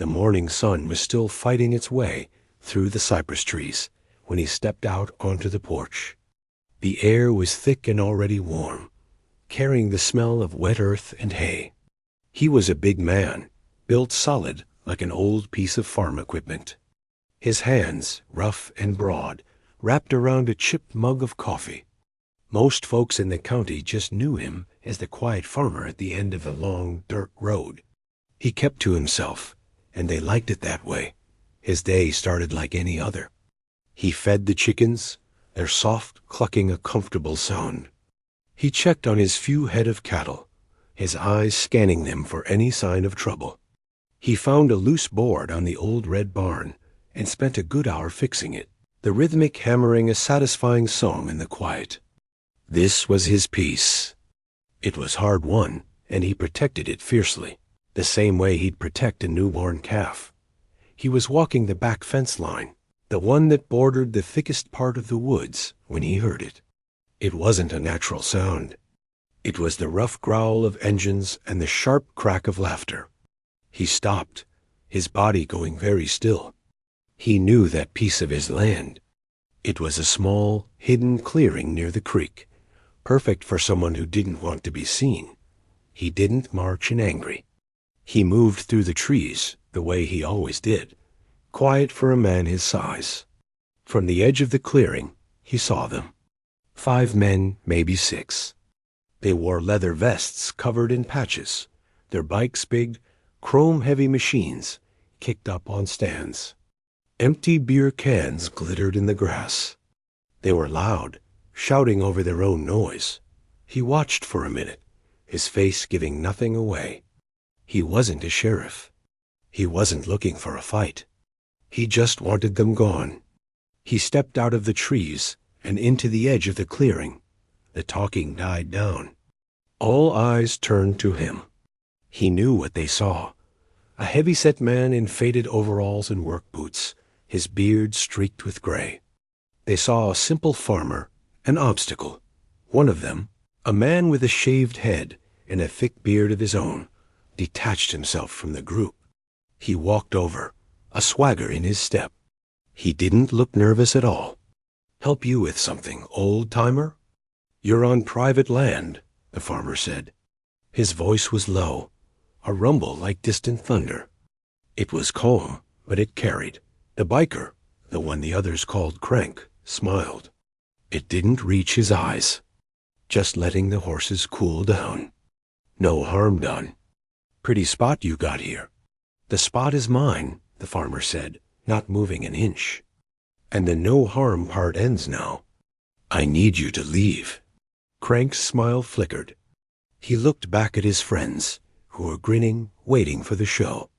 The morning sun was still fighting its way through the cypress trees when he stepped out onto the porch. The air was thick and already warm, carrying the smell of wet earth and hay. He was a big man, built solid like an old piece of farm equipment. His hands, rough and broad, wrapped around a chipped mug of coffee. Most folks in the county just knew him as the quiet farmer at the end of the long dirt road. He kept to himself, and they liked it that way. His day started like any other. He fed the chickens, their soft clucking a comfortable sound. He checked on his few head of cattle, his eyes scanning them for any sign of trouble. He found a loose board on the old red barn and spent a good hour fixing it, the rhythmic hammering a satisfying song in the quiet. This was his peace. It was hard won, and he protected it fiercely, the same way he'd protect a newborn calf. He was walking the back fence line, the one that bordered the thickest part of the woods, when he heard it. It wasn't a natural sound. It was the rough growl of engines and the sharp crack of laughter. He stopped, his body going very still. He knew that piece of his land. It was a small, hidden clearing near the creek, perfect for someone who didn't want to be seen. He didn't march in angry. He moved through the trees the way he always did, quiet for a man his size. From the edge of the clearing, he saw them. 5 men, maybe 6. They wore leather vests covered in patches, their bikes big, chrome-heavy machines kicked up on stands. Empty beer cans glittered in the grass. They were loud, shouting over their own noise. He watched for a minute, his face giving nothing away. He wasn't a sheriff. He wasn't looking for a fight. He just wanted them gone. He stepped out of the trees and into the edge of the clearing. The talking died down. All eyes turned to him. He knew what they saw. A heavy-set man in faded overalls and work boots, his beard streaked with gray. They saw a simple farmer, an obstacle. One of them, a man with a shaved head and a thick beard of his own, detached himself from the group. He walked over, a swagger in his step. He didn't look nervous at all. "Help you with something, old-timer?" "You're on private land," the farmer said. His voice was low, a rumble like distant thunder. It was calm, but it carried. The biker, the one the others called Crank, smiled. It didn't reach his eyes. "Just letting the horses cool down. No harm done. Pretty spot you got here." "The spot is mine," the farmer said, not moving an inch. "And the no harm part ends now. I need you to leave." Crank's smile flickered. He looked back at his friends, who were grinning, waiting for the show.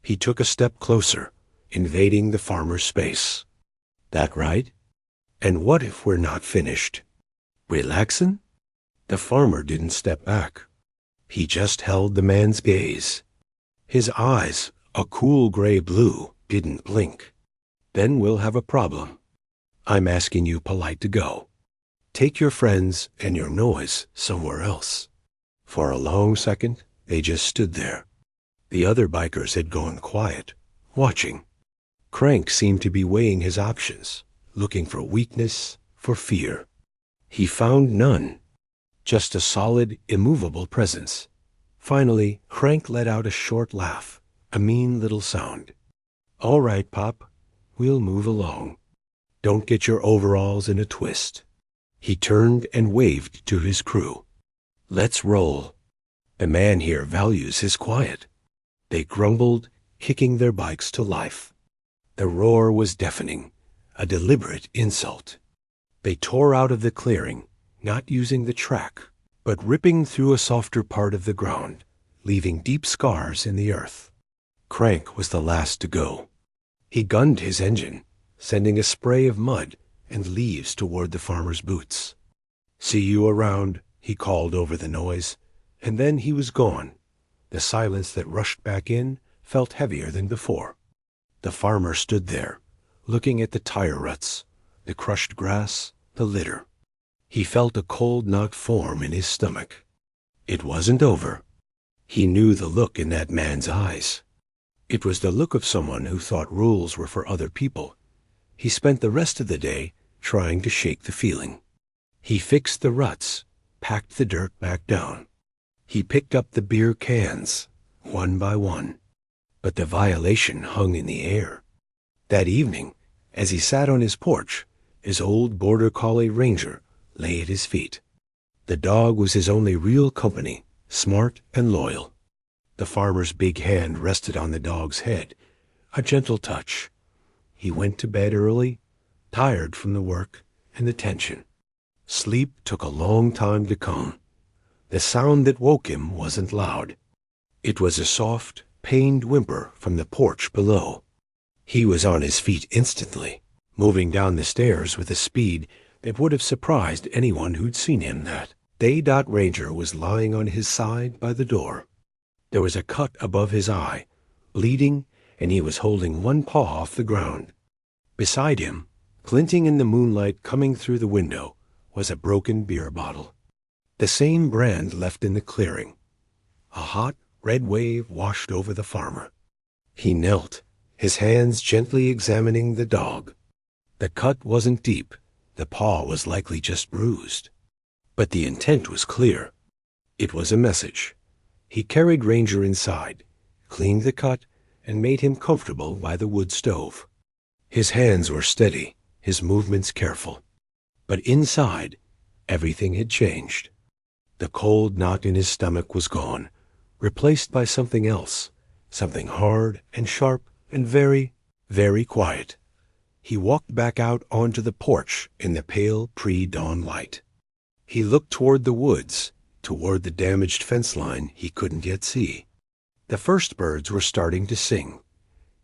He took a step closer, invading the farmer's space. "That right? And what if we're not finished? Relaxin'?" The farmer didn't step back. He just held the man's gaze. His eyes, a cool gray blue, didn't blink. "Then we'll have a problem. I'm asking you polite to go. Take your friends and your noise somewhere else." For a long second, they just stood there. The other bikers had gone quiet, watching. Crank seemed to be weighing his options, looking for weakness, for fear. He found none, just a solid, immovable presence. Finally, Crank let out a short laugh, a mean little sound. "All right, Pop, we'll move along. Don't get your overalls in a twist." He turned and waved to his crew. "Let's roll. The man here values his quiet." They grumbled, kicking their bikes to life. The roar was deafening, a deliberate insult. They tore out of the clearing, not using the track, but ripping through a softer part of the ground, leaving deep scars in the earth. Crank was the last to go. He gunned his engine, sending a spray of mud and leaves toward the farmer's boots. "See you around," he called over the noise, and then he was gone. The silence that rushed back in felt heavier than before. The farmer stood there, looking at the tire ruts, the crushed grass, the litter. He felt a cold knot form in his stomach. It wasn't over. He knew the look in that man's eyes. It was the look of someone who thought rules were for other people. He spent the rest of the day trying to shake the feeling. He fixed the ruts, packed the dirt back down. He picked up the beer cans, one by one. But the violation hung in the air. That evening, as he sat on his porch, his old border collie Ranger lay at his feet. The dog was his only real company, smart and loyal. The farmer's big hand rested on the dog's head, a gentle touch. He went to bed early, tired from the work and the tension. Sleep took a long time to come. The sound that woke him wasn't loud. It was a soft, pained whimper from the porch below. He was on his feet instantly, moving down the stairs with a speed that would have surprised anyone who'd seen him that day. Ranger was lying on his side by the door. There was a cut above his eye, bleeding, and he was holding one paw off the ground. Beside him, glinting in the moonlight coming through the window, was a broken beer bottle. The same brand left in the clearing. A hot, red wave washed over the farmer. He knelt, his hands gently examining the dog. The cut wasn't deep. The paw was likely just bruised. But the intent was clear. It was a message. He carried Ranger inside, cleaned the cut, and made him comfortable by the wood stove. His hands were steady, his movements careful. But inside, everything had changed. The cold knot in his stomach was gone, replaced by something else, something hard and sharp and very, very quiet. He walked back out onto the porch in the pale pre-dawn light. He looked toward the woods, toward the damaged fence line he couldn't yet see. The first birds were starting to sing.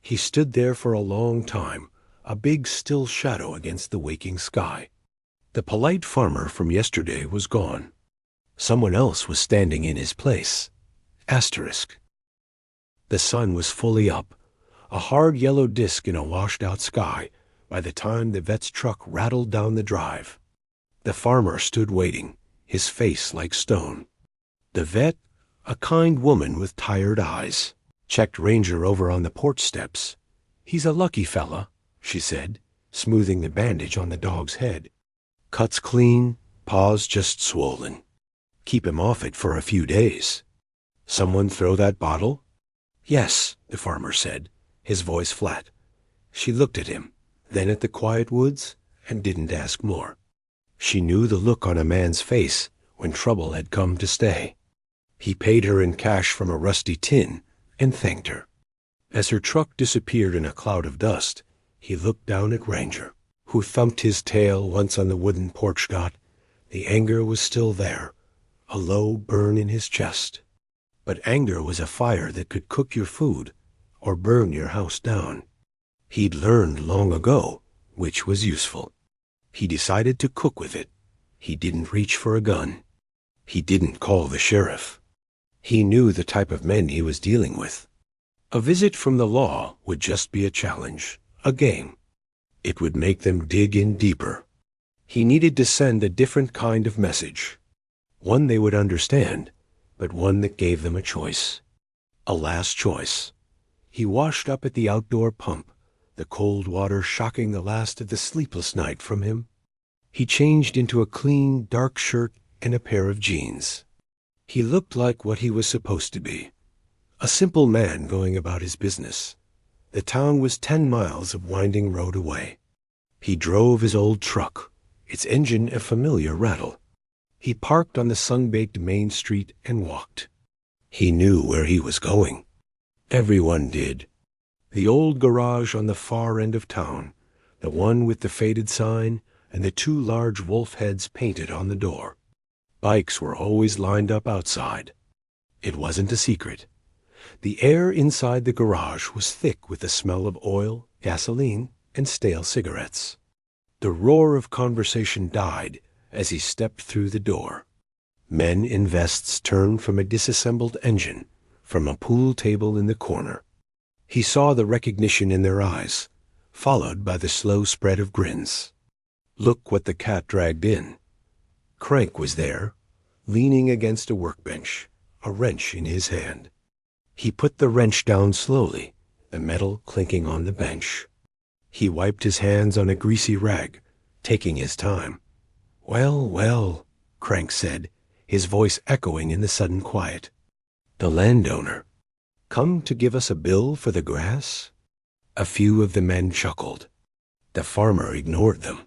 He stood there for a long time, a big still shadow against the waking sky. The polite farmer from yesterday was gone. Someone else was standing in his place. Asterisk. The sun was fully up, a hard yellow disk in a washed-out sky, by the time the vet's truck rattled down the drive. The farmer stood waiting, his face like stone. The vet, a kind woman with tired eyes, checked Ranger over on the porch steps. "He's a lucky fella," she said, smoothing the bandage on the dog's head. "Cuts clean, paws just swollen. Keep him off it for a few days." "Someone throw that bottle?" "Yes," the farmer said, his voice flat. She looked at him, then at the quiet woods, and didn't ask more. She knew the look on a man's face when trouble had come to stay. He paid her in cash from a rusty tin and thanked her. As her truck disappeared in a cloud of dust, he looked down at Ranger, who thumped his tail once on the wooden porch got. The anger was still there, a low burn in his chest. But anger was a fire that could cook your food or burn your house down. He'd learned long ago which was useful. He decided to cook with it. He didn't reach for a gun. He didn't call the sheriff. He knew the type of men he was dealing with. A visit from the law would just be a challenge, a game. It would make them dig in deeper. He needed to send a different kind of message, one they would understand, but one that gave them a choice, a last choice. He washed up at the outdoor pump, the cold water shocking the last of the sleepless night from him. He changed into a clean, dark shirt and a pair of jeans. He looked like what he was supposed to be, a simple man going about his business. The town was 10 miles of winding road away. He drove his old truck, its engine a familiar rattle. He parked on the sun-baked main street and walked. He knew where he was going. Everyone did. The old garage on the far end of town, the one with the faded sign and the 2 large wolf heads painted on the door. Bikes were always lined up outside. It wasn't a secret. The air inside the garage was thick with the smell of oil, gasoline, and stale cigarettes. The roar of conversation died as he stepped through the door. Men in vests turned from a disassembled engine, from a pool table in the corner. He saw the recognition in their eyes, followed by the slow spread of grins. Look what the cat dragged in. Crank was there, leaning against a workbench, a wrench in his hand. He put the wrench down slowly, the metal clinking on the bench. He wiped his hands on a greasy rag, taking his time. "Well, well," Crank said, his voice echoing in the sudden quiet. "The landowner. Come to give us a bill for the grass?" A few of the men chuckled. The farmer ignored them.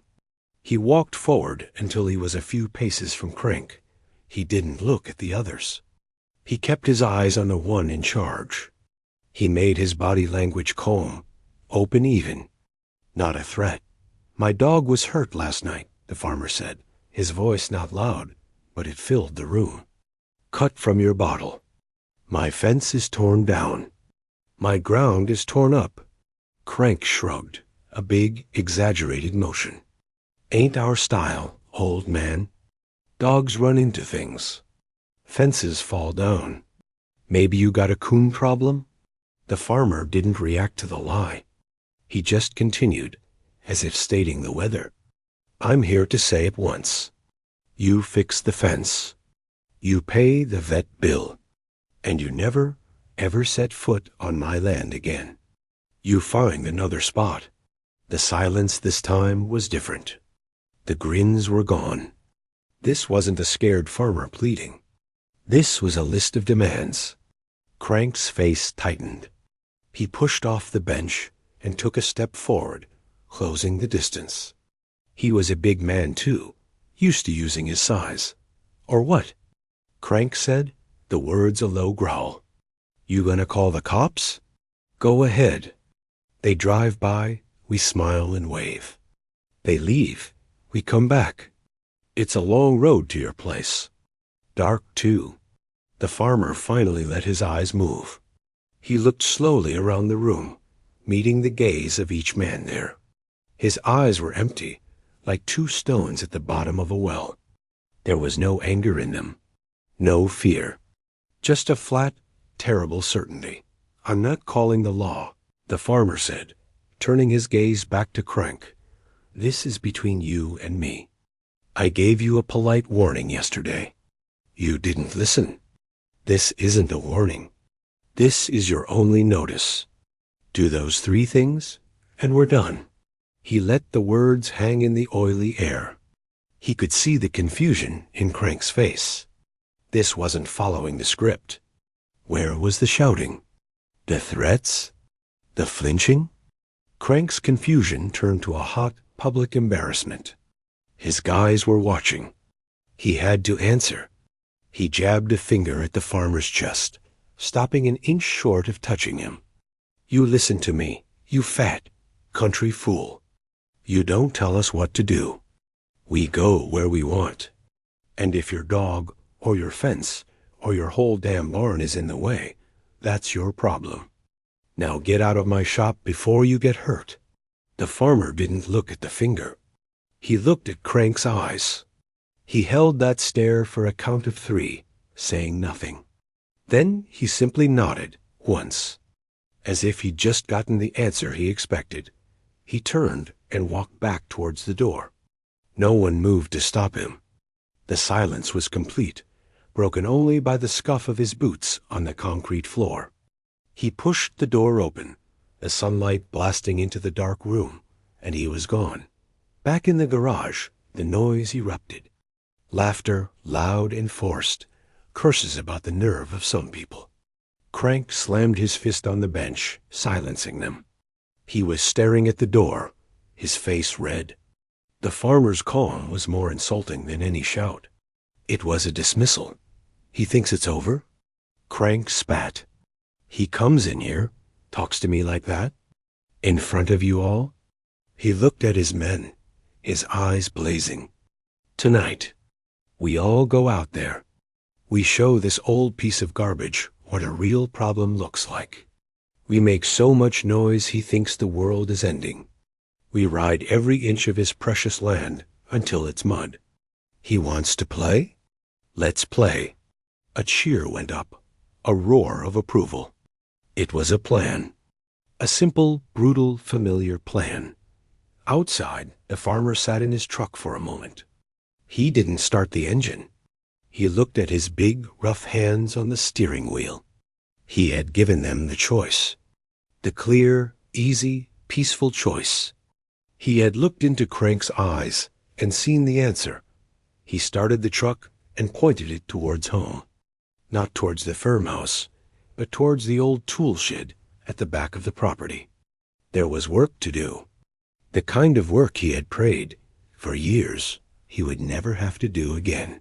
He walked forward until he was a few paces from Crank. He didn't look at the others. He kept his eyes on the one in charge. He made his body language calm, open even. "Not a threat. My dog was hurt last night," the farmer said, his voice not loud, but it filled the room. "Cut from your bottle. My fence is torn down. My ground is torn up." Crank shrugged, a big, exaggerated motion. "Ain't our style, old man. Dogs run into things. Fences fall down. Maybe you got a coon problem?" The farmer didn't react to the lie. He just continued, as if stating the weather. "I'm here to say at once. You fix the fence. You pay the vet bill. And you never, ever set foot on my land again. You find another spot." The silence this time was different. The grins were gone. This wasn't a scared farmer pleading. This was a list of demands. Crank's face tightened. He pushed off the bench and took a step forward, closing the distance. He was a big man, too, used to using his size. "Or what?" Crank said, the words a low growl. "You gonna call the cops?" "Go ahead." They drive by, we smile and wave. They leave, we come back. It's a long road to your place. Dark, too. The farmer finally let his eyes move. He looked slowly around the room, meeting the gaze of each man there. His eyes were empty, like two stones at the bottom of a well. There was no anger in them, no fear. Just a flat, terrible certainty. "I'm not calling the law," the farmer said, turning his gaze back to Crank. "This is between you and me. I gave you a polite warning yesterday. You didn't listen. This isn't a warning. This is your only notice. Do those 3 things, and we're done." He let the words hang in the oily air. He could see the confusion in Crank's face. This wasn't following the script. Where was the shouting? The threats? The flinching? Crank's confusion turned to a hot, public embarrassment. His guys were watching. He had to answer. He jabbed a finger at the farmer's chest, stopping an inch short of touching him. "You listen to me, you fat, country fool. You don't tell us what to do. We go where we want. And if your dog, or your fence, or your whole damn barn is in the way, that's your problem. Now get out of my shop before you get hurt." The farmer didn't look at the finger. He looked at Crank's eyes. He held that stare for a count of 3, saying nothing. Then he simply nodded, once, as if he'd just gotten the answer he expected. He turned and walked back towards the door. No one moved to stop him. The silence was complete, broken only by the scuff of his boots on the concrete floor. He pushed the door open, the sunlight blasting into the dark room, and he was gone. Back in the garage, the noise erupted. Laughter, loud and forced, curses about the nerve of some people. Crank slammed his fist on the bench, silencing them. He was staring at the door, his face red. The farmer's calm was more insulting than any shout. It was a dismissal. "He thinks it's over?" Crank spat. "He comes in here, talks to me like that? In front of you all?" He looked at his men, his eyes blazing. "Tonight, we all go out there. We show this old piece of garbage what a real problem looks like. We make so much noise he thinks the world is ending. We ride every inch of his precious land until it's mud. He wants to play? Let's play." A cheer went up, a roar of approval. It was a plan. A simple, brutal, familiar plan. Outside, the farmer sat in his truck for a moment. He didn't start the engine. He looked at his big, rough hands on the steering wheel. He had given them the choice. The clear, easy, peaceful choice. He had looked into Crank's eyes and seen the answer. He started the truck and pointed it towards home. Not towards the farmhouse, but towards the old tool shed at the back of the property. There was work to do. The kind of work he had prayed, for years, he would never have to do again.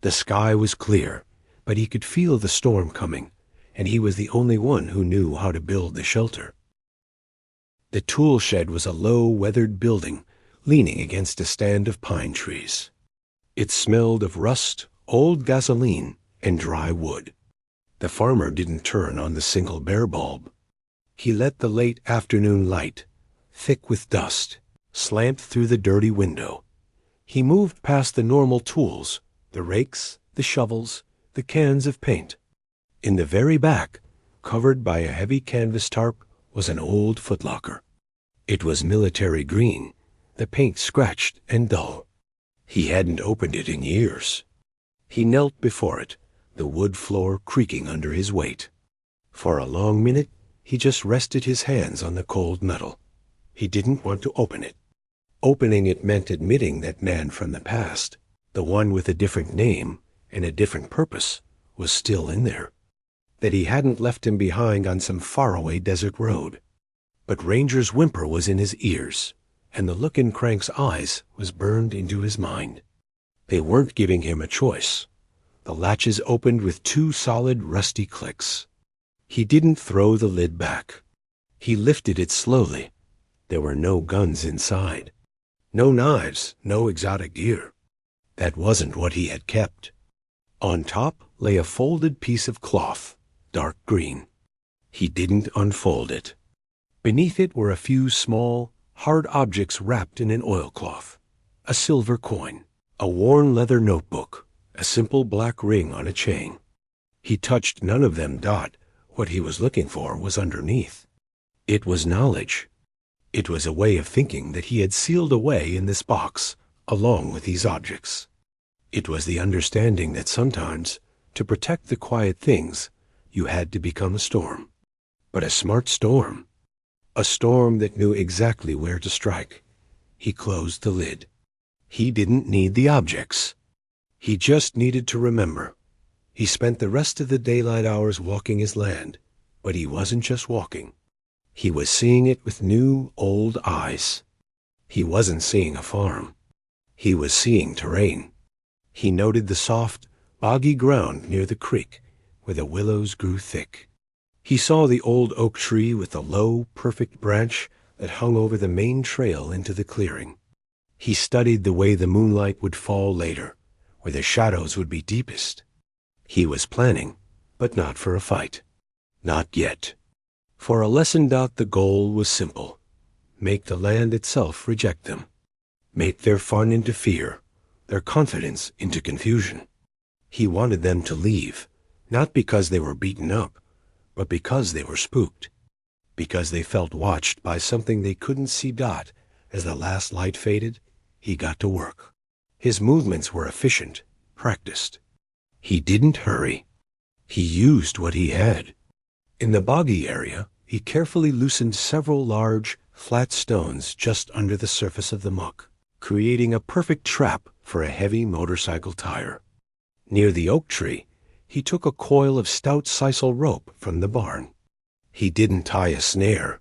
The sky was clear, but he could feel the storm coming, and he was the only one who knew how to build the shelter. The tool shed was a low, weathered building leaning against a stand of pine trees. It smelled of rust, old gasoline, and dry wood. The farmer didn't turn on the single bare bulb. He let the late afternoon light, thick with dust, slant through the dirty window. He moved past the normal tools, the rakes, the shovels, the cans of paint. In the very back, covered by a heavy canvas tarp, was an old footlocker. It was military green, the paint scratched and dull. He hadn't opened it in years. He knelt before it, the wood floor creaking under his weight. For a long minute, he just rested his hands on the cold metal. He didn't want to open it. Opening it meant admitting that man from the past, the one with a different name and a different purpose, was still in there. That he hadn't left him behind on some faraway desert road. But Ranger's whimper was in his ears, and the look in Crank's eyes was burned into his mind. They weren't giving him a choice. The latches opened with 2 solid, rusty clicks. He didn't throw the lid back. He lifted it slowly. There were no guns inside. No knives, no exotic gear. That wasn't what he had kept. On top lay a folded piece of cloth, dark green. He didn't unfold it. Beneath it were a few small, hard objects wrapped in an oilcloth. A silver coin, a worn leather notebook, a simple black ring on a chain. He touched none of them. What he was looking for was underneath. It was knowledge. It was a way of thinking that he had sealed away in this box, along with these objects. It was the understanding that sometimes, to protect the quiet things, you had to become a storm. But a smart storm. A storm that knew exactly where to strike. He closed the lid. He didn't need the objects. He just needed to remember. He spent the rest of the daylight hours walking his land, but he wasn't just walking. He was seeing it with new, old eyes. He wasn't seeing a farm. He was seeing terrain. He noted the soft, boggy ground near the creek, where the willows grew thick. He saw the old oak tree with the low, perfect branch that hung over the main trail into the clearing. He studied the way the moonlight would fall later, where the shadows would be deepest. He was planning, but not for a fight. Not yet. For a lesson. The goal was simple. Make the land itself reject them. Make their fun into fear, their confidence into confusion. He wanted them to leave, not because they were beaten up, but because they were spooked. Because they felt watched by something they couldn't see. As the last light faded, he got to work. His movements were efficient, practiced. He didn't hurry. He used what he had. In the boggy area, he carefully loosened several large, flat stones just under the surface of the muck, creating a perfect trap for a heavy motorcycle tire. Near the oak tree, he took a coil of stout sisal rope from the barn. He didn't tie a snare.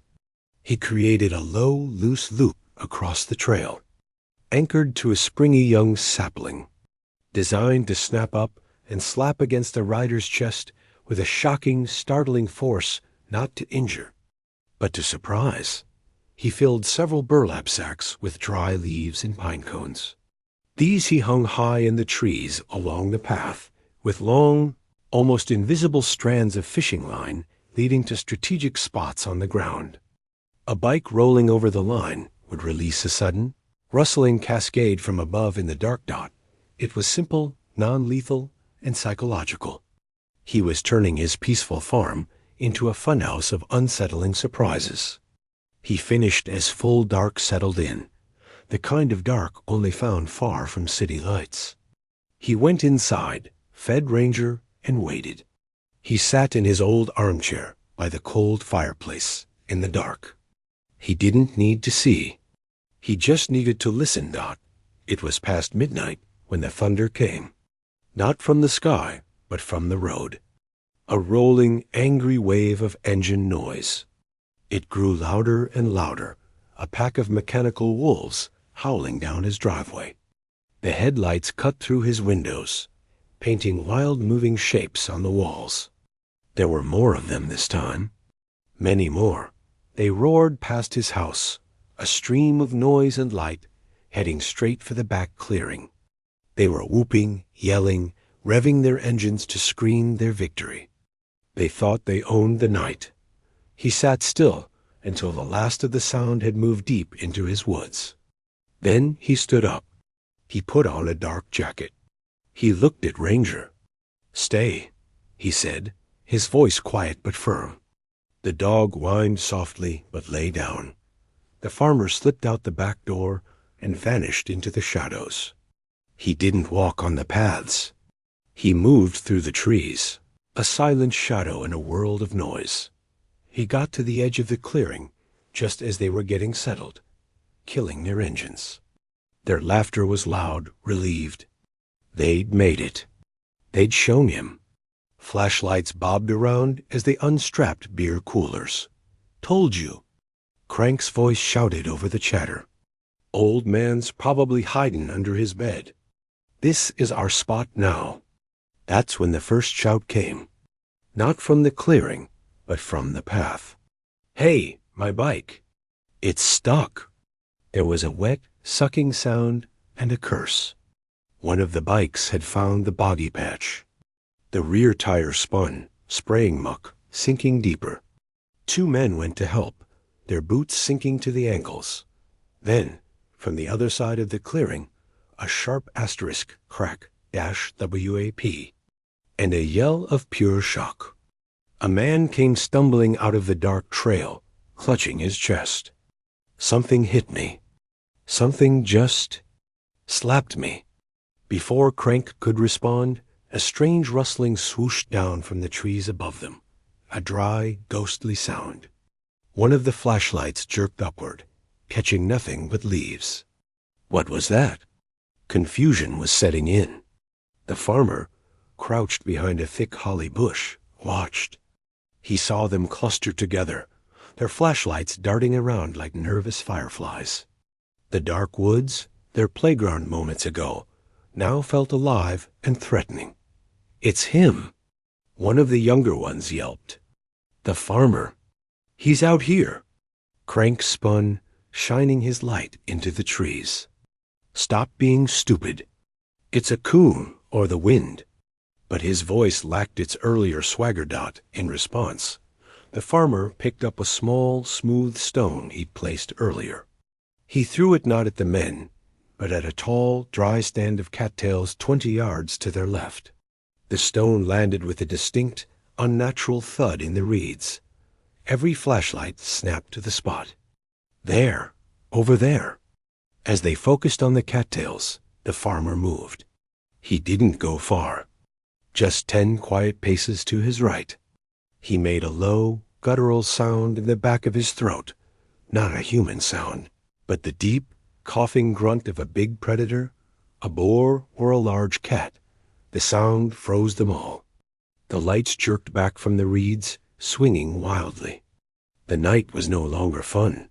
He created a low, loose loop across the trail, anchored to a springy young sapling, designed to snap up and slap against the rider's chest with a shocking, startling force, not to injure, but to surprise. He filled several burlap sacks with dry leaves and pine cones. These he hung high in the trees along the path, with long, almost invisible strands of fishing line leading to strategic spots on the ground. A bike rolling over the line would release a sudden, rustling cascade from above in the dark. It was simple, non-lethal, and psychological. He was turning his peaceful farm into a funhouse of unsettling surprises. He finished as full dark settled in, the kind of dark only found far from city lights. He went inside, fed Ranger, and waited. He sat in his old armchair by the cold fireplace, in the dark. He didn't need to see. He just needed to listen. It was past midnight when the thunder came. Not from the sky, but from the road. A rolling, angry wave of engine noise. It grew louder and louder, a pack of mechanical wolves howling down his driveway. The headlights cut through his windows, painting wild moving shapes on the walls. There were more of them this time. Many more. They roared past his house, a stream of noise and light, heading straight for the back clearing. They were whooping, yelling, revving their engines to scream their victory. They thought they owned the night. He sat still until the last of the sound had moved deep into his woods. Then he stood up. He put on a dark jacket. He looked at Ranger. "Stay," he said, his voice quiet but firm. The dog whined softly but lay down. The farmer slipped out the back door and vanished into the shadows. He didn't walk on the paths. He moved through the trees, a silent shadow in a world of noise. He got to the edge of the clearing just as they were getting settled, killing their engines. Their laughter was loud, relieved. They'd made it. They'd shown him. Flashlights bobbed around as they unstrapped beer coolers. "Told you." Crank's voice shouted over the chatter. "Old man's probably hiding under his bed. This is our spot now." That's when the first shout came. Not from the clearing, but from the path. "Hey, my bike." "It's stuck." There was a wet, sucking sound and a curse. One of the bikes had found the boggy patch. The rear tire spun, spraying muck, sinking deeper. 2 men went to help, their boots sinking to the ankles. Then, from the other side of the clearing, a sharp asterisk crack -WAP, and a yell of pure shock. A man came stumbling out of the dark trail, clutching his chest. "Something hit me. Something just slapped me." Before Crank could respond, a strange rustling swooshed down from the trees above them, a dry, ghostly sound. One of the flashlights jerked upward, catching nothing but leaves. What was that? Confusion was setting in. The farmer, crouched behind a thick holly bush, watched. He saw them cluster together, their flashlights darting around like nervous fireflies. The dark woods, their playground moments ago, now felt alive and threatening. "It's him!" One of the younger ones yelped. "The farmer! He's out here!" Crank spun, shining his light into the trees. "Stop being stupid. It's a coon or the wind." But his voice lacked its earlier swagger. In response, the farmer picked up a small, smooth stone he'd placed earlier. He threw it not at the men, but at a tall, dry stand of cattails 20 yards to their left. The stone landed with a distinct, unnatural thud in the reeds. Every flashlight snapped to the spot. "There! Over there!" As they focused on the cattails, the farmer moved. He didn't go far. Just 10 quiet paces to his right. He made a low, guttural sound in the back of his throat. Not a human sound, but the deep, coughing grunt of a big predator, a boar or a large cat. The sound froze them all. The lights jerked back from the reeds, swinging wildly. The night was no longer fun.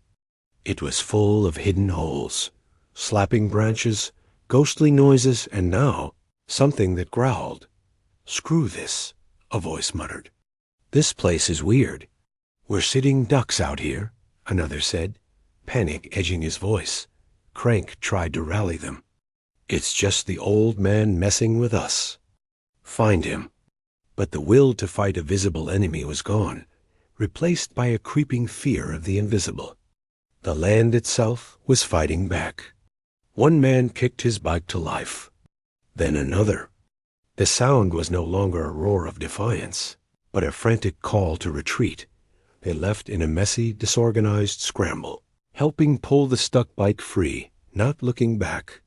It was full of hidden holes, slapping branches, ghostly noises, and now something that growled. "Screw this," a voice muttered. "This place is weird. We're sitting ducks out here," another said, panic edging his voice. Crank tried to rally them. "It's just the old man messing with us. Find him." But the will to fight a visible enemy was gone, replaced by a creeping fear of the invisible. The land itself was fighting back. One man kicked his bike to life. Then another. The sound was no longer a roar of defiance, but a frantic call to retreat. They left in a messy, disorganized scramble, helping pull the stuck bike free, not looking back.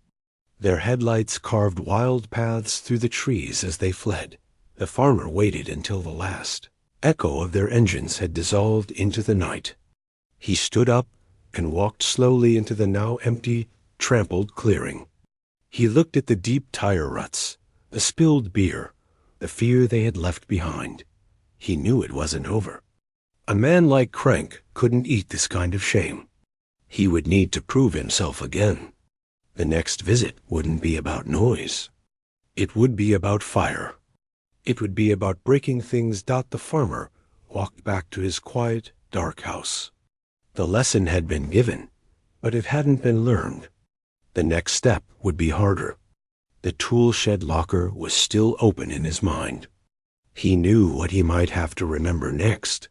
Their headlights carved wild paths through the trees as they fled. The farmer waited until the last echo of their engines had dissolved into the night. He stood up and walked slowly into the now empty, trampled clearing. He looked at the deep tire ruts, the spilled beer, the fear they had left behind. He knew it wasn't over. A man like Crank couldn't eat this kind of shame. He would need to prove himself again. The next visit wouldn't be about noise. It would be about fire. It would be about breaking things. The farmer walked back to his quiet, dark house. The lesson had been given, but it hadn't been learned. The next step would be harder. The tool shed locker was still open in his mind. He knew what he might have to remember next.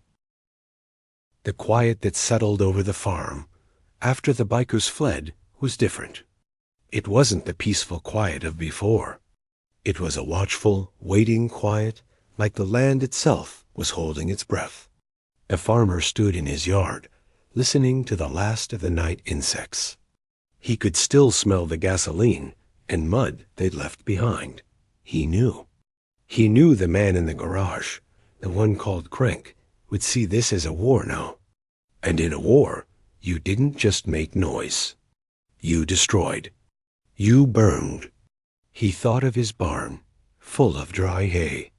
The quiet that settled over the farm after the bikers fled was different. It wasn't the peaceful quiet of before. It was a watchful, waiting quiet, like the land itself was holding its breath. A farmer stood in his yard, listening to the last of the night insects. He could still smell the gasoline and mud they'd left behind. He knew. He knew the man in the garage, the one called Crank, would see this as a war now. And in a war, you didn't just make noise. You destroyed. You burned. He thought of his barn, full of dry hay.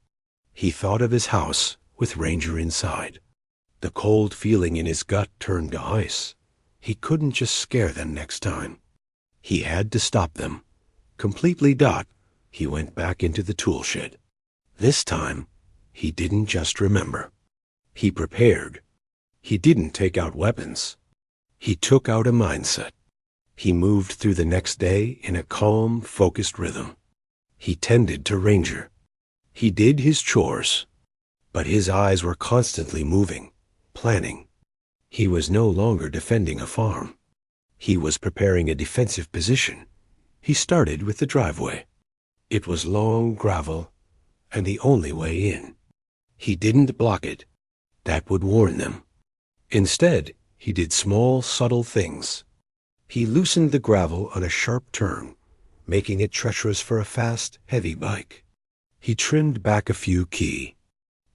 He thought of his house with Ranger inside. The cold feeling in his gut turned to ice. He couldn't just scare them next time. He had to stop them. Completely. He went back into the tool shed. This time, he didn't just remember. He prepared. He didn't take out weapons. He took out a mindset. He moved through the next day in a calm, focused rhythm. He tended to Ranger. He did his chores. But his eyes were constantly moving, planning. He was no longer defending a farm. He was preparing a defensive position. He started with the driveway. It was long gravel and the only way in. He didn't block it. That would warn them. Instead, he did small, subtle things. He loosened the gravel on a sharp turn, making it treacherous for a fast, heavy bike. He trimmed back a few key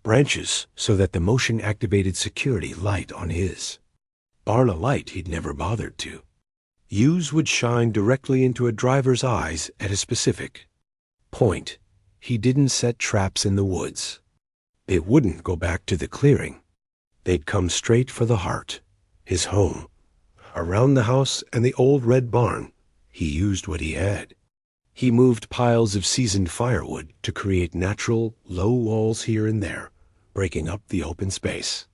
branches so that the motion-activated security light on his barn, a light he'd never bothered to use, would shine directly into a driver's eyes at a specific point. He didn't set traps in the woods. They wouldn't go back to the clearing. They'd come straight for the heart, his home. Around the house and the old red barn, he used what he had. He moved piles of seasoned firewood to create natural, low walls here and there, breaking up the open space.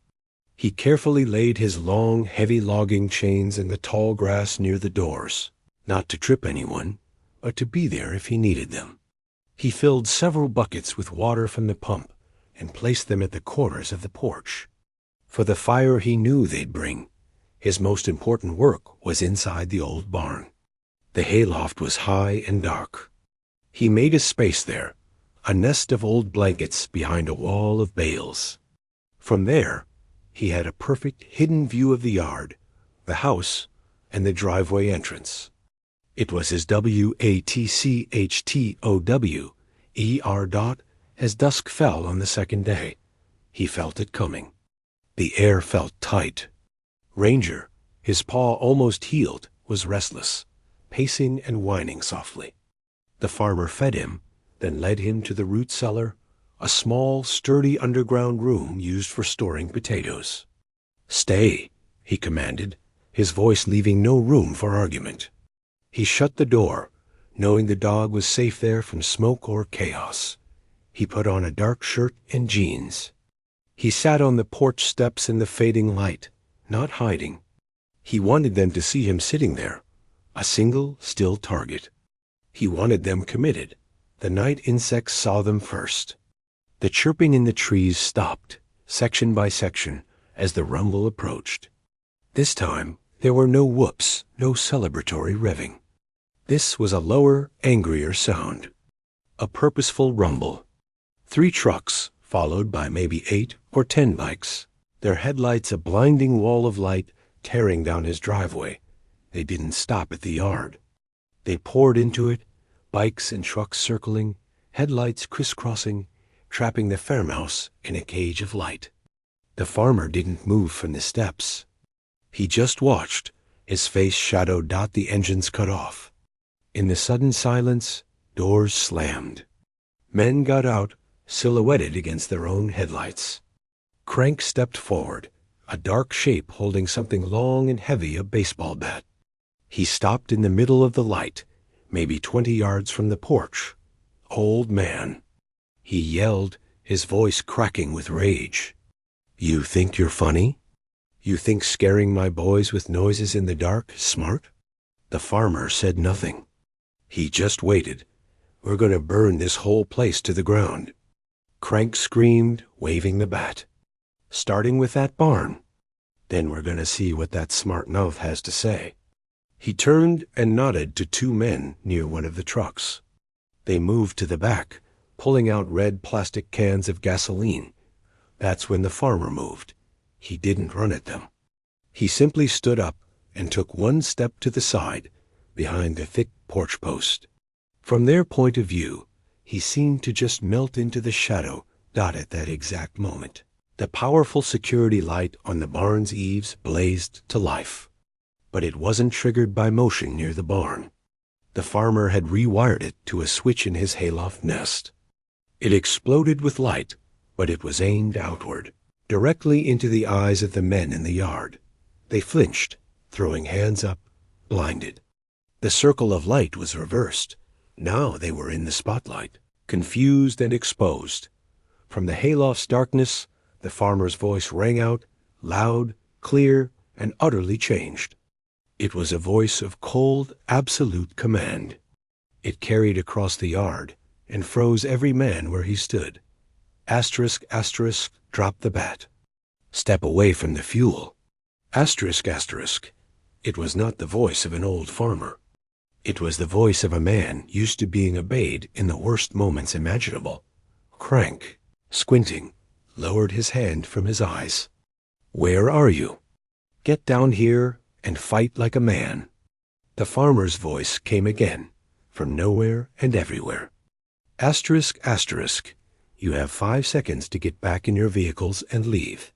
He carefully laid his long, heavy logging chains in the tall grass near the doors, not to trip anyone, but to be there if he needed them. He filled several buckets with water from the pump and placed them at the corners of the porch. For the fire he knew they'd bring, his most important work was inside the old barn. The hayloft was high and dark. He made a space there, a nest of old blankets behind a wall of bales. From there, he had a perfect hidden view of the yard, the house, and the driveway entrance. It was his WATCHTOWER. As dusk fell on the second day, he felt it coming. The air felt tight. Ranger, his paw almost healed, was restless, pacing and whining softly. The farmer fed him, then led him to the root cellar, a small, sturdy underground room used for storing potatoes. "Stay," he commanded, his voice leaving no room for argument. He shut the door, knowing the dog was safe there from smoke or chaos. He put on a dark shirt and jeans. He sat on the porch steps in the fading light, not hiding. He wanted them to see him sitting there, a single, still target. He wanted them committed. The night insects saw them first. The chirping in the trees stopped, section by section, as the rumble approached. This time, there were no whoops, no celebratory revving. This was a lower, angrier sound. A purposeful rumble. 3 trucks, followed by maybe 8 or 10 bikes, their headlights a blinding wall of light tearing down his driveway. They didn't stop at the yard. They poured into it, bikes and trucks circling, headlights crisscrossing, trapping the farmhouse in a cage of light. The farmer didn't move from the steps. He just watched, his face shadow dot the engines cut off. In the sudden silence, doors slammed. Men got out, silhouetted against their own headlights. Crank stepped forward, a dark shape holding something long and heavy, a baseball bat. He stopped in the middle of the light, maybe 20 yards from the porch. Old man. He yelled, his voice cracking with rage. "You think you're funny? You think scaring my boys with noises in the dark is smart?" The farmer said nothing. He just waited. "We're going to burn this whole place to the ground." Crank screamed, waving the bat. "Starting with that barn. Then we're going to see what that smart mouth has to say." He turned and nodded to 2 men near one of the trucks. They moved to the back, pulling out red plastic cans of gasoline. That's when the farmer moved. He didn't run at them. He simply stood up and took 1 step to the side, behind the thick porch post. From their point of view, he seemed to just melt into the shadow dot at that exact moment. The powerful security light on the barn's eaves blazed to life. But it wasn't triggered by motion near the barn. The farmer had rewired it to a switch in his hayloft nest. It exploded with light, but it was aimed outward, directly into the eyes of the men in the yard. They flinched, throwing hands up, blinded. The circle of light was reversed. Now they were in the spotlight, confused and exposed. From the hayloft's darkness, the farmer's voice rang out, loud, clear, and utterly changed. It was a voice of cold, absolute command. It carried across the yard and froze every man where he stood. Asterisk, asterisk, drop the bat. Step away from the fuel. Asterisk, asterisk. It was not the voice of an old farmer. It was the voice of a man used to being obeyed in the worst moments imaginable. Crank, squinting, lowered his hand from his eyes. "Where are you? Get down here and fight like a man." The farmer's voice came again, from nowhere and everywhere. Asterisk, asterisk. You have 5 seconds to get back in your vehicles and leave.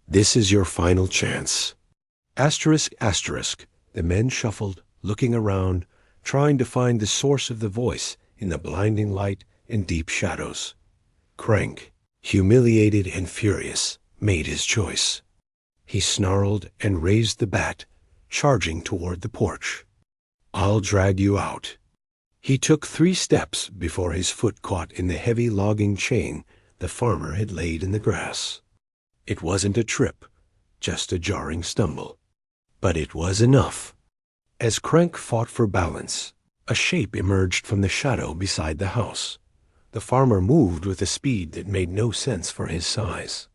This is your final chance. Asterisk, asterisk. The men shuffled, looking around, trying to find the source of the voice in the blinding light and deep shadows. Crank, humiliated and furious, made his choice. He snarled and raised the bat, charging toward the porch. "I'll drag you out." He took 3 steps before his foot caught in the heavy logging chain the farmer had laid in the grass. It wasn't a trip, just a jarring stumble. But it was enough. As Crank fought for balance, a shape emerged from the shadow beside the house. The farmer moved with a speed that made no sense for his size.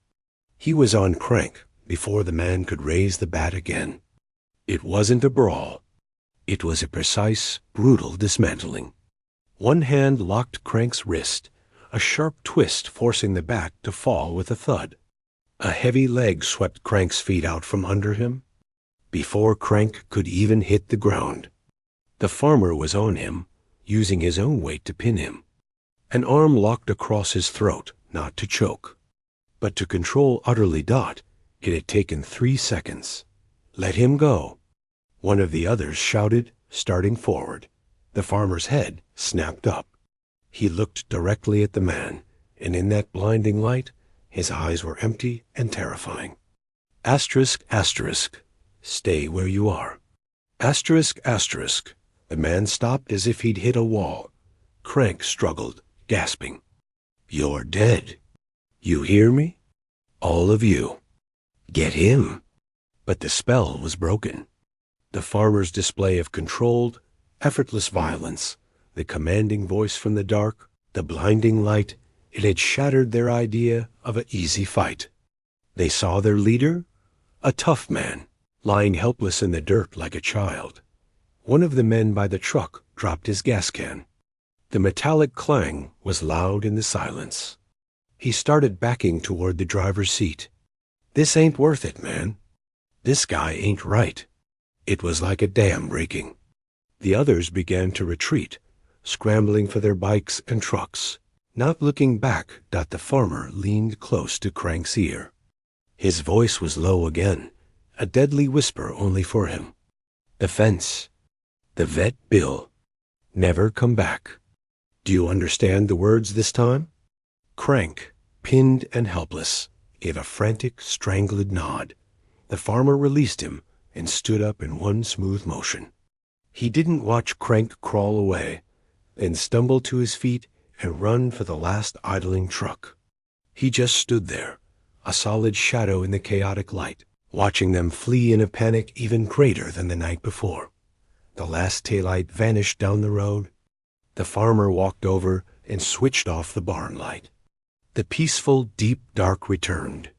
He was on Crank before the man could raise the bat again. It wasn't a brawl. It was a precise, brutal dismantling. One hand locked Crank's wrist, a sharp twist forcing the bat to fall with a thud. A heavy leg swept Crank's feet out from under him. Before Crank could even hit the ground, the farmer was on him, using his own weight to pin him. An arm locked across his throat, not to choke. But to control utterly Dot, it had taken 3 seconds. "Let him go," one of the others shouted, starting forward. The farmer's head snapped up. He looked directly at the man, and in that blinding light, his eyes were empty and terrifying. Asterisk, asterisk. Stay where you are. Asterisk, asterisk. The man stopped as if he'd hit a wall. Crank struggled, gasping. "You're dead. You hear me? All of you. Get him." But the spell was broken. The farmer's display of controlled, effortless violence, the commanding voice from the dark, the blinding light, it had shattered their idea of an easy fight. They saw their leader, a tough man, lying helpless in the dirt like a child. One of the men by the truck dropped his gas can. The metallic clang was loud in the silence. He started backing toward the driver's seat. "This ain't worth it, man. This guy ain't right." It was like a dam breaking. The others began to retreat, scrambling for their bikes and trucks. Not looking back, the farmer leaned close to Crank's ear. His voice was low again, a deadly whisper only for him. The fence. The vet bill. Never come back. Do you understand the words this time? Crank, pinned and helpless, gave a frantic, strangled nod. The farmer released him and stood up in one smooth motion. He didn't watch Crank crawl away, then stumble to his feet and run for the last idling truck. He just stood there, a solid shadow in the chaotic light, watching them flee in a panic even greater than the night before. The last taillight vanished down the road. The farmer walked over and switched off the barn light. The peaceful, deep dark returned.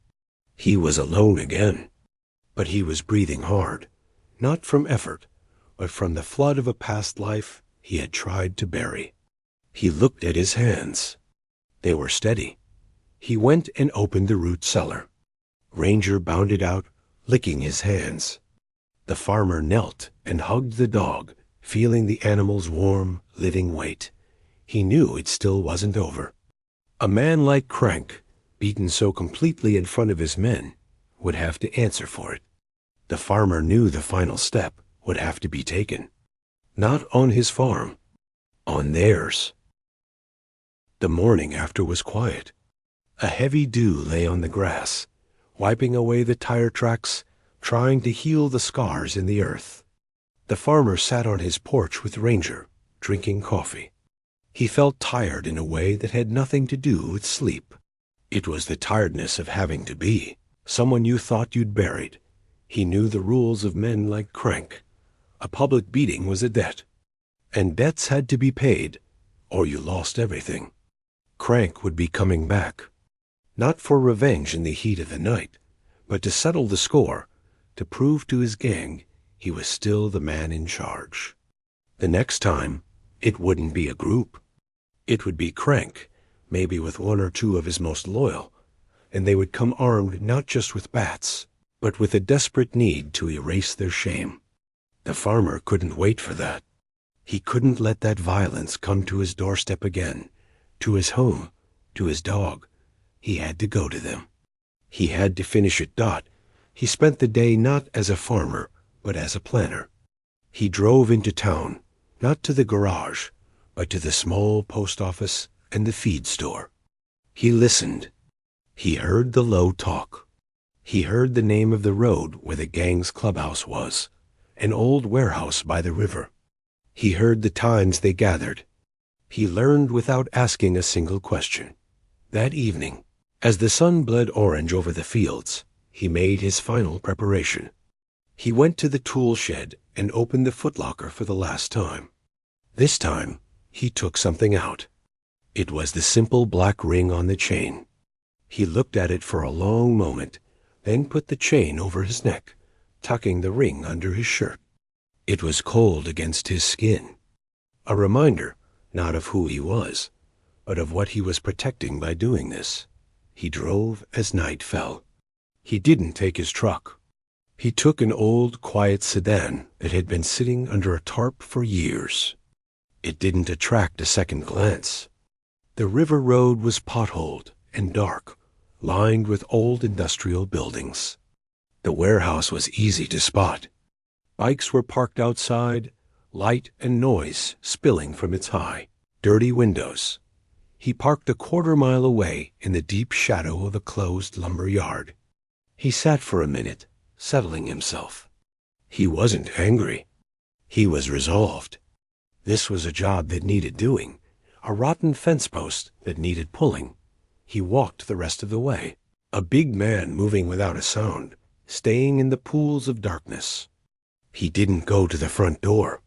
He was alone again, but he was breathing hard, not from effort, but from the flood of a past life he had tried to bury. He looked at his hands. They were steady. He went and opened the root cellar. Ranger bounded out, licking his hands. The farmer knelt and hugged the dog, feeling the animal's warm, living weight. He knew it still wasn't over. A man like Crank, beaten so completely in front of his men, would have to answer for it. The farmer knew the final step would have to be taken. Not on his farm, on theirs. The morning after was quiet. A heavy dew lay on the grass, wiping away the tire tracks, trying to heal the scars in the earth. The farmer sat on his porch with Ranger, drinking coffee. He felt tired in a way that had nothing to do with sleep. It was the tiredness of having to be someone you thought you'd buried. He knew the rules of men like Crank. A public beating was a debt, and debts had to be paid, or you lost everything. Crank would be coming back, not for revenge in the heat of the night, but to settle the score, to prove to his gang he was still the man in charge. The next time, it wouldn't be a group. It would be Crank, maybe with one or two of his most loyal, and they would come armed not just with bats, but with a desperate need to erase their shame. The farmer couldn't wait for that. He couldn't let that violence come to his doorstep again, to his home, to his dog. He had to go to them. He had to finish it. He spent the day not as a farmer, but as a planner. He drove into town, not to the garage, but to the small post office and the feed store. He listened. He heard the low talk. He heard the name of the road where the gang's clubhouse was, an old warehouse by the river. He heard the times they gathered. He learned without asking a single question. That evening, as the sun bled orange over the fields, he made his final preparation. He went to the tool shed and opened the footlocker for the last time. This time, he took something out. It was the simple black ring on the chain. He looked at it for a long moment, then put the chain over his neck, tucking the ring under his shirt. It was cold against his skin. A reminder, not of who he was, but of what he was protecting by doing this. He drove as night fell. He didn't take his truck. He took an old, quiet sedan that had been sitting under a tarp for years. It didn't attract a second glance. The river road was potholed and dark, lined with old industrial buildings. The warehouse was easy to spot. Bikes were parked outside, light and noise spilling from its high, dirty windows. He parked a quarter-mile away in the deep shadow of a closed lumber yard. He sat for a minute, settling himself. He wasn't angry. He was resolved. This was a job that needed doing, a rotten fence post that needed pulling. He walked the rest of the way, a big man moving without a sound, staying in the pools of darkness. He didn't go to the front door.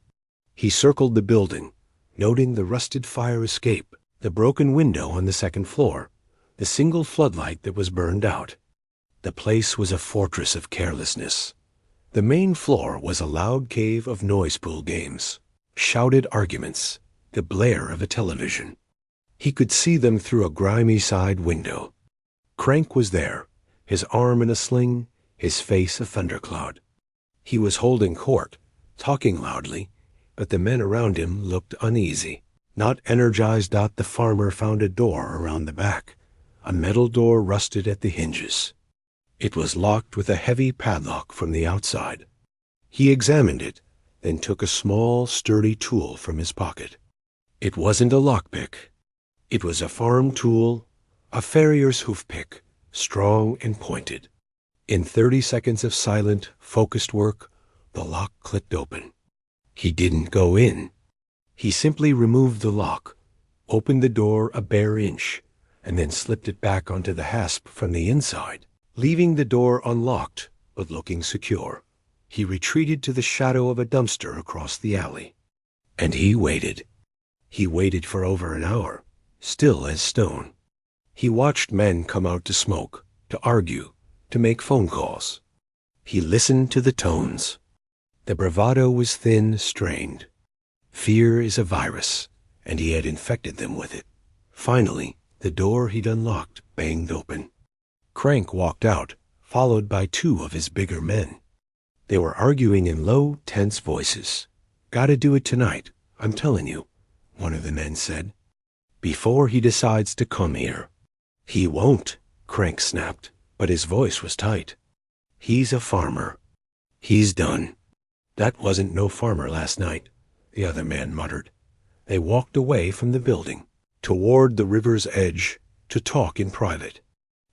He circled the building, noting the rusted fire escape, the broken window on the second floor, the single floodlight that was burned out. The place was a fortress of carelessness. The main floor was a loud cave of noise pool games, shouted arguments, the blare of a television. He could see them through a grimy side window. Crank was there, his arm in a sling, his face a thundercloud. He was holding court, talking loudly, but the men around him looked uneasy. Not energized. The farmer found a door around the back, a metal door rusted at the hinges. It was locked with a heavy padlock from the outside. He examined it, then took a small, sturdy tool from his pocket. It wasn't a lockpick. It was a farm tool, a farrier's hoofpick, strong and pointed. In 30 seconds of silent, focused work, the lock clicked open. He didn't go in. He simply removed the lock, opened the door a bare inch, and then slipped it back onto the hasp from the inside. Leaving the door unlocked, but looking secure, he retreated to the shadow of a dumpster across the alley. And he waited. He waited for over an hour, still as stone. He watched men come out to smoke, to argue, to make phone calls. He listened to the tones. The bravado was thin, strained. Fear is a virus, and he had infected them with it. Finally, the door he'd unlocked banged open. Crank walked out, followed by 2 of his bigger men. They were arguing in low, tense voices. "Gotta do it tonight, I'm telling you," one of the men said, "before he decides to come here." "He won't," Crank snapped, but his voice was tight. "He's a farmer. He's done." "That wasn't no farmer last night," the other man muttered. They walked away from the building, toward the river's edge, to talk in private.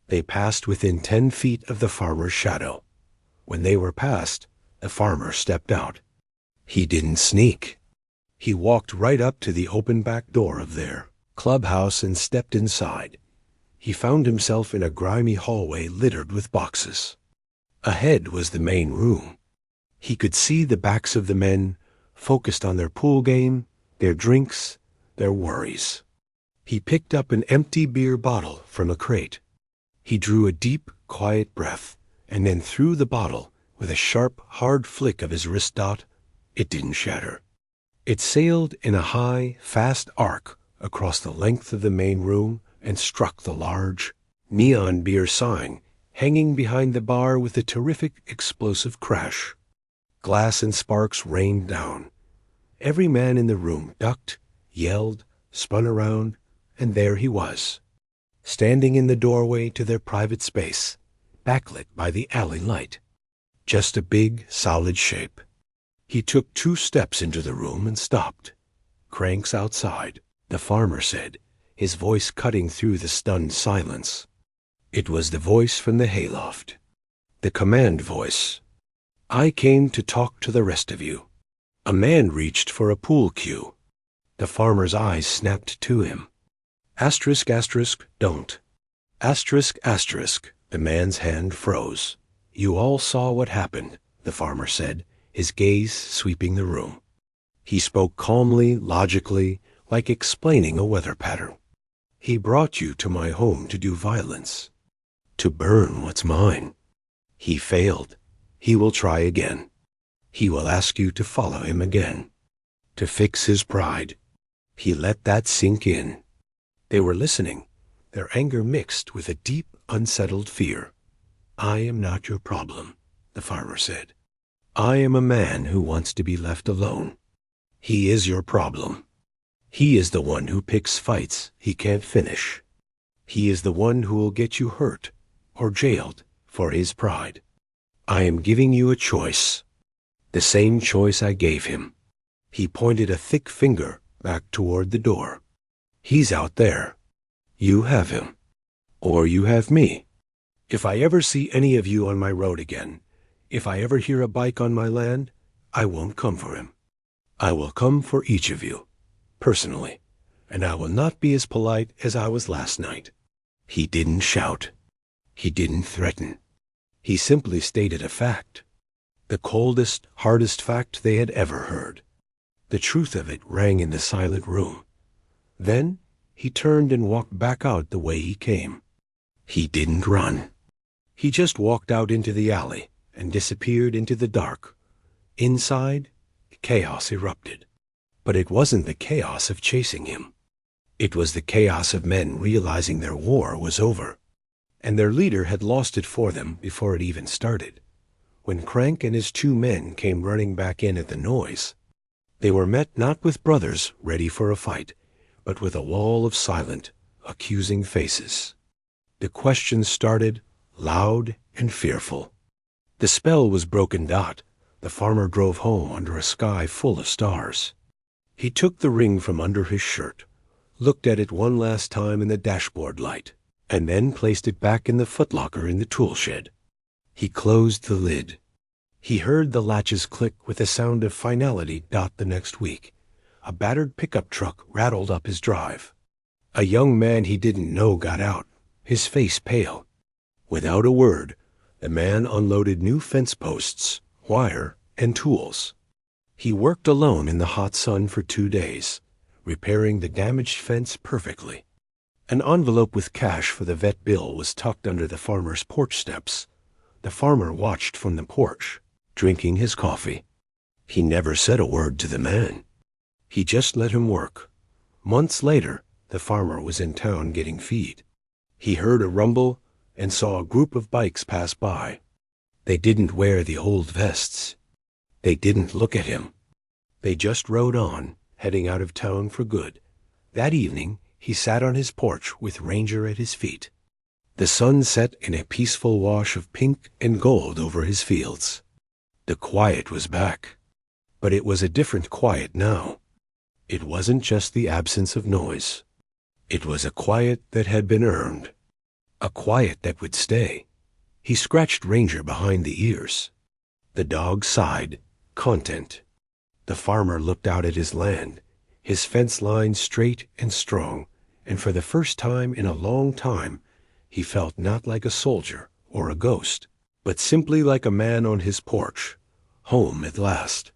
They passed within 10 feet of the farmer's shadow. When they were past, the farmer stepped out. He didn't sneak. He walked right up to the open back door of their clubhouse and stepped inside. He found himself in a grimy hallway littered with boxes. Ahead was the main room. He could see the backs of the men, focused on their pool game, their drinks, their worries. He picked up an empty beer bottle from a crate. He drew a deep, quiet breath, and then threw the bottle with a sharp, hard flick of his wrist dot. It didn't shatter. It sailed in a high, fast arc across the length of the main room and struck the large, neon beer sign hanging behind the bar with a terrific, explosive crash. Glass and sparks rained down. Every man in the room ducked, yelled, spun around, and there he was, standing in the doorway to their private space, backlit by the alley light. Just a big, solid shape. He took 2 steps into the room and stopped. "Crank's outside," the farmer said, his voice cutting through the stunned silence. It was the voice from the hayloft. The command voice. "I came to talk to the rest of you." A man reached for a pool cue. The farmer's eyes snapped to him. Asterisk, asterisk, don't. Asterisk, asterisk. The man's hand froze. "You all saw what happened," the farmer said, his gaze sweeping the room. He spoke calmly, logically, like explaining a weather pattern. "He brought you to my home to do violence, to burn what's mine. He failed. He will try again. He will ask you to follow him again, to fix his pride." He let that sink in. They were listening, their anger mixed with a deep, unsettled fear. "I am not your problem," the farmer said. "I am a man who wants to be left alone. He is your problem. He is the one who picks fights he can't finish. He is the one who will get you hurt or jailed for his pride. I am giving you a choice, the same choice I gave him." He pointed a thick finger back toward the door. "He's out there. You have him, or you have me. If I ever see any of you on my road again, if I ever hear a bike on my land, I won't come for him. I will come for each of you, personally, and I will not be as polite as I was last night." He didn't shout. He didn't threaten. He simply stated a fact, the coldest, hardest fact they had ever heard. The truth of it rang in the silent room. Then he turned and walked back out the way he came. He didn't run. He just walked out into the alley and disappeared into the dark. Inside, chaos erupted. But it wasn't the chaos of chasing him. It was the chaos of men realizing their war was over, and their leader had lost it for them before it even started. When Crank and his 2 men came running back in at the noise, they were met not with brothers ready for a fight, but with a wall of silent, accusing faces. The questions started loud and fearful. The spell was broken. The farmer drove home under a sky full of stars. He took the ring from under his shirt, looked at it one last time in the dashboard light, and then placed it back in the footlocker in the tool shed. He closed the lid. He heard the latches click with a sound of finality. The next week, a battered pickup truck rattled up his drive. A young man he didn't know got out, his face pale. Without a word, the man unloaded new fence posts, wire, and tools. He worked alone in the hot sun for 2 days, repairing the damaged fence perfectly. An envelope with cash for the vet bill was tucked under the farmer's porch steps. The farmer watched from the porch, drinking his coffee. He never said a word to the man. He just let him work. Months later, the farmer was in town getting feed. He heard a rumble and saw a group of bikes pass by. They didn't wear the old vests. They didn't look at him. They just rode on, heading out of town for good. That evening, he sat on his porch with Ranger at his feet. The sun set in a peaceful wash of pink and gold over his fields. The quiet was back. But it was a different quiet now. It wasn't just the absence of noise. It was a quiet that had been earned. A quiet that would stay. He scratched Ranger behind the ears. The dog sighed, content. The farmer looked out at his land, his fence line straight and strong, and for the first time in a long time, he felt not like a soldier or a ghost, but simply like a man on his porch, home at last.